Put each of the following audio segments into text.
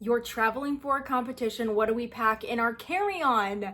You're traveling for a competition. What do we pack in our carry-on?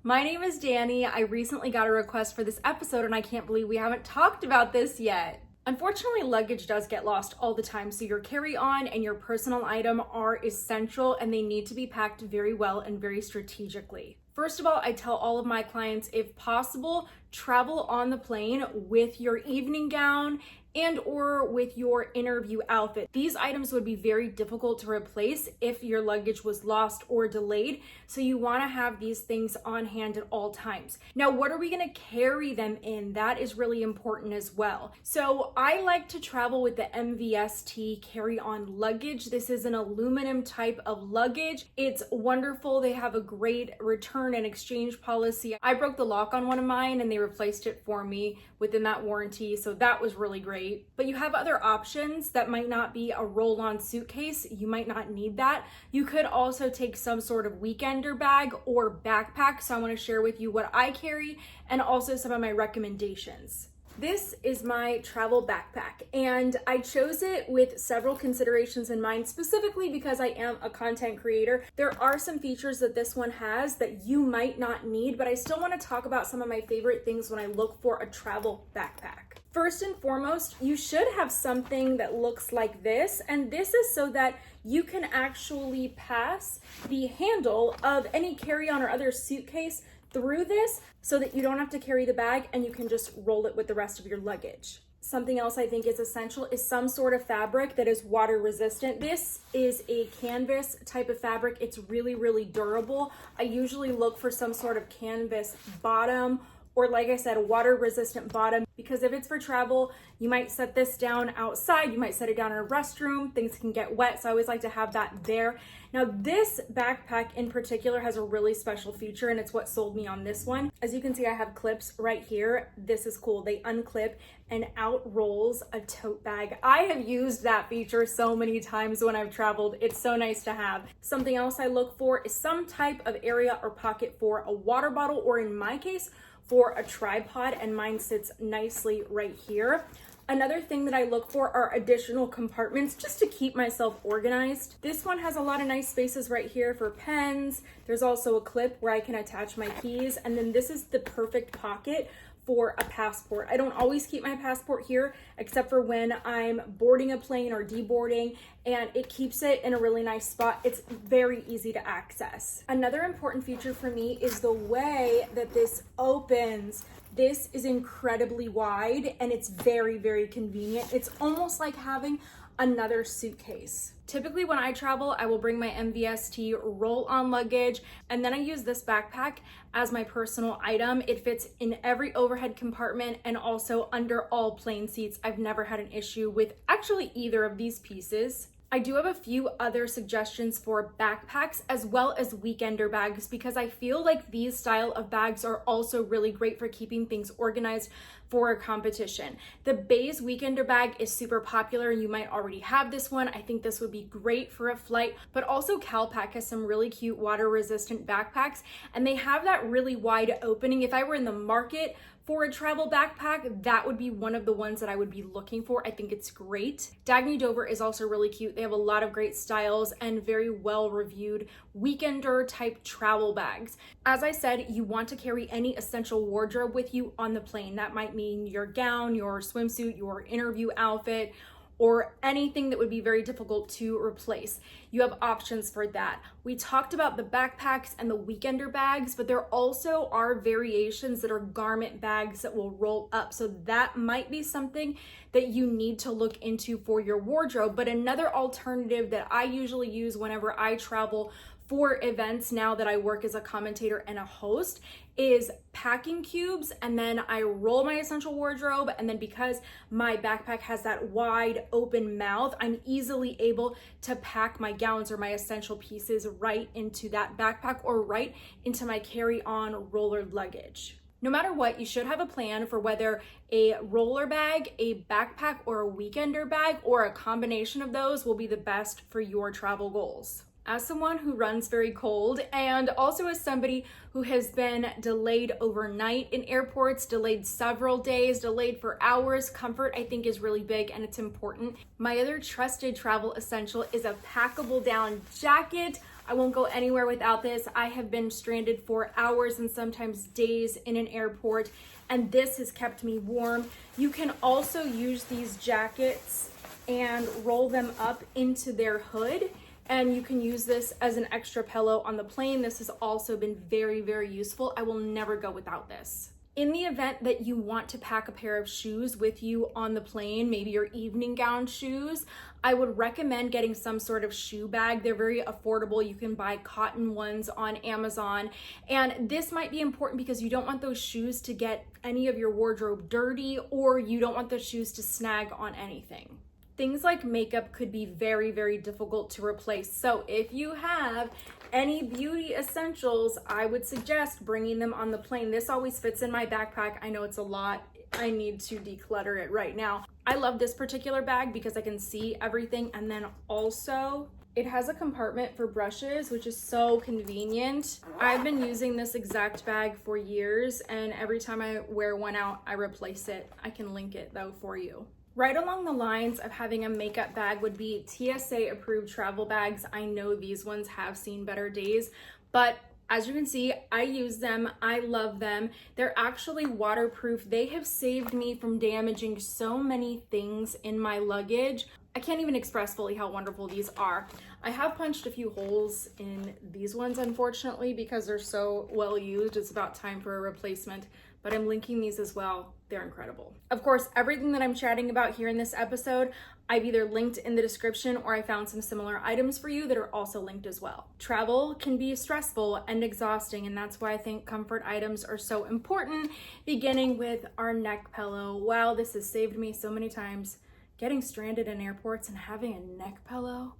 My name is Dani. I recently got a request for this episode and I can't believe we haven't talked about this yet. Unfortunately, luggage does get lost all the time, so your carry-on and your personal item are essential and they need to be packed very well and very strategically. First of all, I tell all of my clients, if possible, travel on the plane with your evening gown and or with your interview outfit. These items would be very difficult to replace if your luggage was lost or delayed, so you want to have these things on hand at all times. Now, what are we going to carry them in? That is really important as well. So I like to travel with the MVST carry-on luggage. This is an aluminum type of luggage. It's wonderful. They have a great return and exchange policy. I broke the lock on one of mine and they replaced it for me within that warranty, so that was really great. But you have other options that might not be a roll-on suitcase. You might not need that. You could also take some sort of weekender bag or backpack. So I want to share with you what I carry and also some of my recommendations. This is my travel backpack and I chose it with several considerations in mind, specifically because I am a content creator. There are some features that this one has that you might not need, but I still want to talk about some of my favorite things when I look for a travel backpack. First and foremost, you should have something that looks like this, and this is so that you can actually pass the handle of any carry-on or other suitcase through this so that you don't have to carry the bag and you can just roll it with the rest of your luggage. Something else I think is essential is some sort of fabric that is water resistant. This is a canvas type of fabric. It's really, really durable. I usually look for some sort of canvas bottom or, like I said, a water resistant bottom, because if it's for travel, you might set this down outside, you might set it down in a restroom, things can get wet, so I always like to have that there. Now this backpack in particular has a really special feature and it's what sold me on this one. As you can see, I have clips right here. This is cool. They unclip and out rolls a tote bag. I have used that feature so many times when I've traveled. It's so nice to have. Something else I look for is some type of area or pocket for a water bottle, or in my case, for a tripod, and mine sits nicely right here. Another thing that I look for are additional compartments just to keep myself organized. This one has a lot of nice spaces right here for pens. There's also a clip where I can attach my keys, and then this is the perfect pocket for a passport. I don't always keep my passport here except for when I'm boarding a plane or deboarding, and it keeps it in a really nice spot. It's very easy to access. Another important feature for me is the way that this opens. This is incredibly wide and it's very, very convenient. It's almost like having another suitcase. Typically when I travel, I will bring my MVST roll-on luggage, and then I use this backpack as my personal item. It fits in every overhead compartment and also under all plane seats. I've never had an issue with actually either of these pieces. I do have a few other suggestions for backpacks as well as weekender bags, because I feel like these style of bags are also really great for keeping things organized for a competition. The Béis weekender bag is super popular and you might already have this one. I think this would be great for a flight, but also Calpac has some really cute water resistant backpacks and they have that really wide opening. If I were in the market for a travel backpack, that would be one of the ones that I would be looking for. I think it's great. Dagny Dover is also really cute. They have a lot of great styles and very well reviewed weekender type travel bags. As I said, you want to carry any essential wardrobe with you on the plane. That might mean your gown, your swimsuit, your interview outfit, or anything that would be very difficult to replace. You have options for that. We talked about the backpacks and the weekender bags, but there also are variations that are garment bags that will roll up. So that might be something that you need to look into for your wardrobe. But another alternative that I usually use whenever I travel for events, now that I work as a commentator and a host, is packing cubes, and then I roll my essential wardrobe, and then because my backpack has that wide open mouth, I'm easily able to pack my gowns or my essential pieces right into that backpack or right into my carry-on roller luggage. No matter what, you should have a plan for whether a roller bag, a backpack, or a weekender bag, or a combination of those will be the best for your travel goals. As someone who runs very cold and also as somebody who has been delayed overnight in airports, delayed several days, delayed for hours, comfort I think is really big and it's important. My other trusted travel essential is a packable down jacket. I won't go anywhere without this. I have been stranded for hours and sometimes days in an airport, and this has kept me warm. You can also use these jackets and roll them up into their hood, and you can use this as an extra pillow on the plane. This has also been very, very useful. I will never go without this. In the event that you want to pack a pair of shoes with you on the plane, maybe your evening gown shoes, I would recommend getting some sort of shoe bag. They're very affordable. You can buy cotton ones on Amazon. And this might be important because you don't want those shoes to get any of your wardrobe dirty, or you don't want those shoes to snag on anything. Things like makeup could be very, very difficult to replace. So if you have any beauty essentials, I would suggest bringing them on the plane. This always fits in my backpack. I know it's a lot. I need to declutter it right now. I love this particular bag because I can see everything. And then also it has a compartment for brushes, which is so convenient. I've been using this exact bag for years, and every time I wear one out, I replace it. I can link it though for you. Right along the lines of having a makeup bag would be TSA approved travel bags. I know these ones have seen better days, but as you can see, I use them. I love them. They're actually waterproof. They have saved me from damaging so many things in my luggage. I can't even express fully how wonderful these are. I have punched a few holes in these ones, unfortunately, because they're so well used. It's about time for a replacement, but I'm linking these as well. They're incredible. Of course, everything that I'm chatting about here in this episode, I've either linked in the description or I found some similar items for you that are also linked as well. Travel can be stressful and exhausting, and that's why I think comfort items are so important, beginning with our neck pillow. Wow, this has saved me so many times. Getting stranded in airports and having a neck pillow,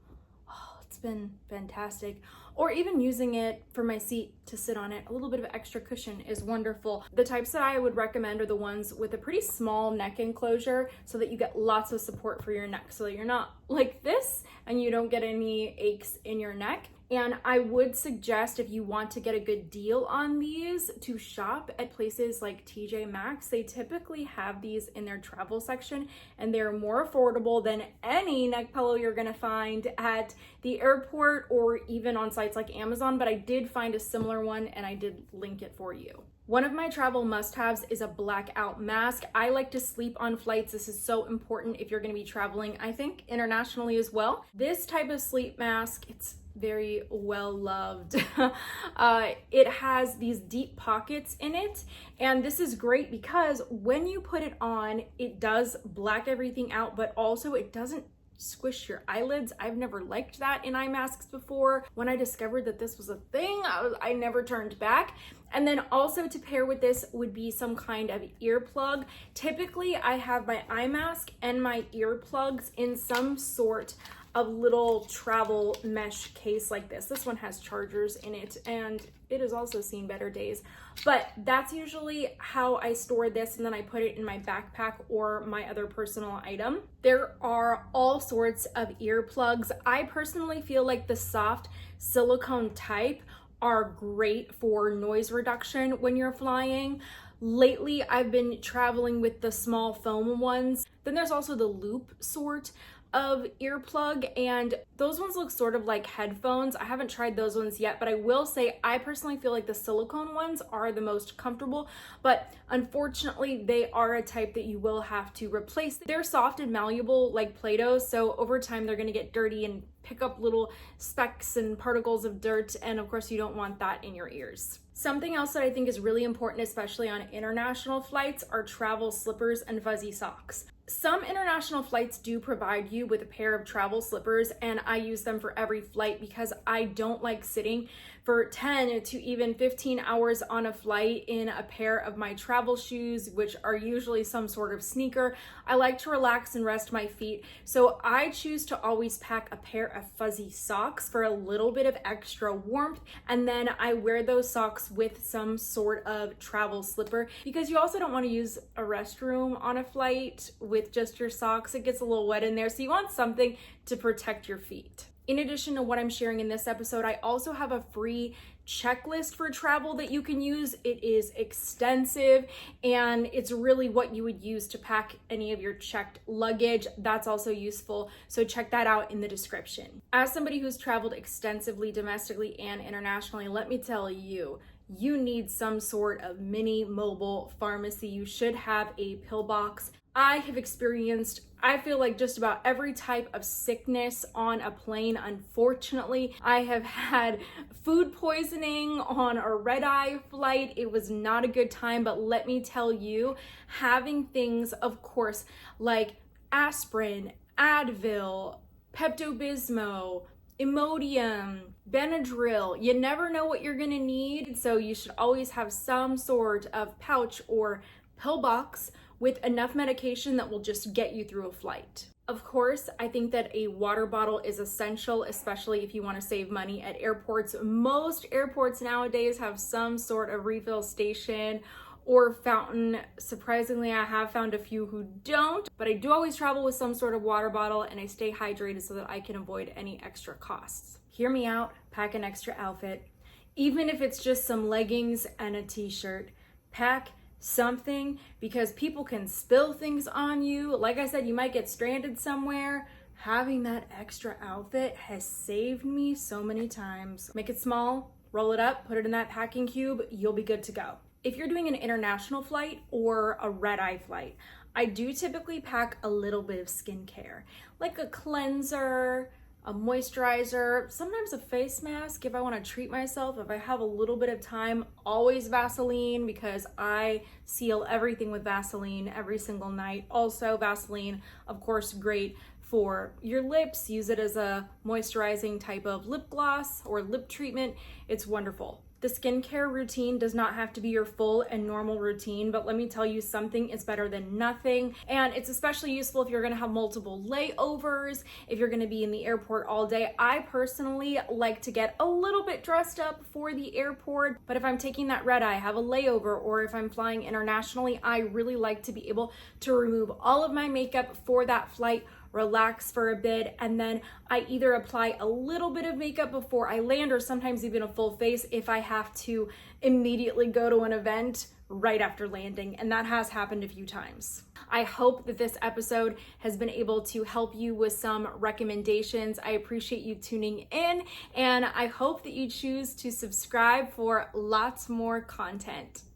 oh, it's been fantastic. Or even using it for my seat to sit on it. A little bit of extra cushion is wonderful. The types that I would recommend are the ones with a pretty small neck enclosure so that you get lots of support for your neck, so that you're not like this and you don't get any aches in your neck. And I would suggest, if you want to get a good deal on these, to shop at places like TJ Maxx. They typically have these in their travel section, and they're more affordable than any neck pillow you're gonna find at the airport or even on sites like Amazon, but I did find a similar one and I did link it for you. One of my travel must-haves is a blackout mask. I like to sleep on flights. This is so important if you're gonna be traveling, I think, internationally as well. This type of sleep mask, it's very well loved. It has these deep pockets in it, and this is great because when you put it on, it does black everything out, but also it doesn't squish your eyelids. I've never liked that in eye masks before. When I discovered that this was a thing, I never turned back. And then also to pair with this would be some kind of earplug. Typically, I have my eye mask and my earplugs in some sort of little travel mesh case like this. This one has chargers in it, and it has also seen better days. But that's usually how I store this, and then I put it in my backpack or my other personal item. There are all sorts of earplugs. I personally feel like the soft silicone type are great for noise reduction when you're flying. Lately, I've been traveling with the small foam ones. Then there's also the loop sort of earplug, and those ones look sort of like headphones. I haven't tried those ones yet, but I will say I personally feel like the silicone ones are the most comfortable, but unfortunately they are a type that you will have to replace. They're soft and malleable like Play-Doh, so over time they're gonna get dirty and pick up little specks and particles of dirt, and of course you don't want that in your ears. Something else that I think is really important, especially on international flights, are travel slippers and fuzzy socks. Some international flights do provide you with a pair of travel slippers, and I use them for every flight because I don't like sitting for 10 to even 15 hours on a flight in a pair of my travel shoes, which are usually some sort of sneaker. I like to relax and rest my feet, so I choose to always pack a pair of fuzzy socks for a little bit of extra warmth, and then I wear those socks with some sort of travel slipper, because you also don't want to use a restroom on a flight with just your socks. It gets a little wet in there, so you want something to protect your feet. In addition to what I'm sharing in this episode, I also have a free checklist for travel that you can use. It is extensive and it's really what you would use to pack any of your checked luggage. That's also useful, so check that out in the description. As somebody who's traveled extensively domestically and internationally, let me tell you, you need some sort of mini mobile pharmacy. You should have a pill box. I have experienced, I feel like, just about every type of sickness on a plane. Unfortunately, I have had food poisoning on a red-eye flight. It was not a good time, but let me tell you, having things, of course, like aspirin, Advil, Pepto-Bismol, Imodium, Benadryl, you never know what you're gonna need, so you should always have some sort of pouch or pill box with enough medication that will just get you through a flight. Of course, I think that a water bottle is essential, especially if you want to save money at airports. Most airports nowadays have some sort of refill station or fountain. Surprisingly, I have found a few who don't, but I do always travel with some sort of water bottle and I stay hydrated so that I can avoid any extra costs. Hear me out, pack an extra outfit. Even if it's just some leggings and a t-shirt, pack something, because people can spill things on you. Like I said, you might get stranded somewhere. Having that extra outfit has saved me so many times. Make it small, roll it up, put it in that packing cube, you'll be good to go. If you're doing an international flight or a red-eye flight, I do typically pack a little bit of skincare, like a cleanser, a moisturizer, sometimes a face mask if I want to treat myself. If I have a little bit of time, always Vaseline, because I seal everything with Vaseline every single night. Also, Vaseline, of course, great for your lips. Use it as a moisturizing type of lip gloss or lip treatment. It's wonderful. The skincare routine does not have to be your full and normal routine, but let me tell you, something is better than nothing. And it's especially useful if you're gonna have multiple layovers, if you're gonna be in the airport all day. I personally like to get a little bit dressed up for the airport, but if I'm taking that red eye, have a layover, or if I'm flying internationally, I really like to be able to remove all of my makeup for that flight, relax for a bit, and then I either apply a little bit of makeup before I land, or sometimes even a full face if I have to immediately go to an event right after landing, and that has happened a few times. I hope that this episode has been able to help you with some recommendations. I appreciate you tuning in, and I hope that you choose to subscribe for lots more content.